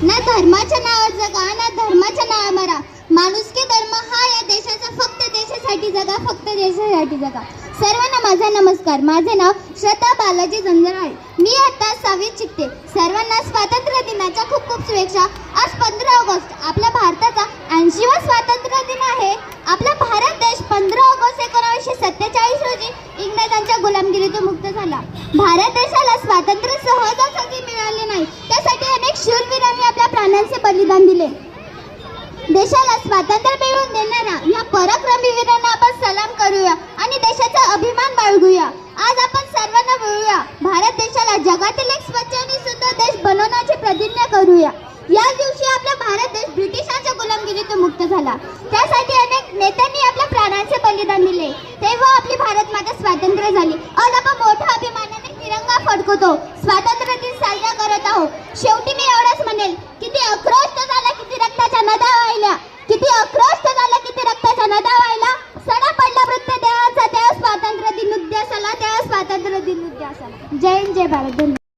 ना धर्माच्या नावावर जगा ना धर्माच्या नावावर मरा. माणुसकी धर्म हा या देशाचा, फक्त देशासाठी जगा, फक्त देशासाठी जगा. सर्वांना माझा नमस्कार. माझे नाव श्रद्धा बालाजी जंजराळे. मी आता 6वीत शिकते. सर्वांना स्वातंत्र्य दिनाच्या खूप खूप शुभेच्छा. आज 15 ऑगस्ट आपल्या भारताचा 80वा स्वातंत्र्य दिन आहे. आपला भारत देश 15 ऑगस्ट 1947 रोजी इंग्रजांच्या गुलामगिरीतून मुक्त झाला. भारत देशाला स्वातंत्र्य सहजासहजी मिळाले नाही. त्यासाठी अनेक शूरवीरांनी आपल्या प्राणांचे बलिदान दिले. देशाला स्वातंत्र्य मिळवून देणाऱ्या या पराक्रमी वीरांना आपण सलाम करूया आणि देशाचा अभिमान बाळगूया. आज आपण सर्वांना मिळूया. भारत देशाला जगातील एक स्वच्छ आणि सुंदर देश बनवण्याची प्रतिज्ञा करूया. याच दिवशी आपला भारत देश ब्रिटिशांच्या गुलामगिरीतून मुक्त झाला. त्यासाठी अनेक नेत्यांनी आपल्या प्राणांचे बलिदान दिले. तेव्हा आपली भारत माता स्वातंत्र्य झाली. आज आपण मोठ्या अभिमानाने तिरंगा फडकवतो, स्वातंत्र्य दिन साजरा करत आहोत. शेवटी मी एवढंच म्हणेल, किती आक्रोश झाला, किती रक्ताच्या नद्या वाहिल्या, किती आक्रोश झाला, किती रक्ताच्या नद्या वाहिल्या. सणा पडला मृत्यू देवाचा, तेव्हा स्वातंत्र्य दिन उद्यासाला, तेव्हा स्वातंत्र्य दिन उद्यासाला. जय हिंद, जय भारत.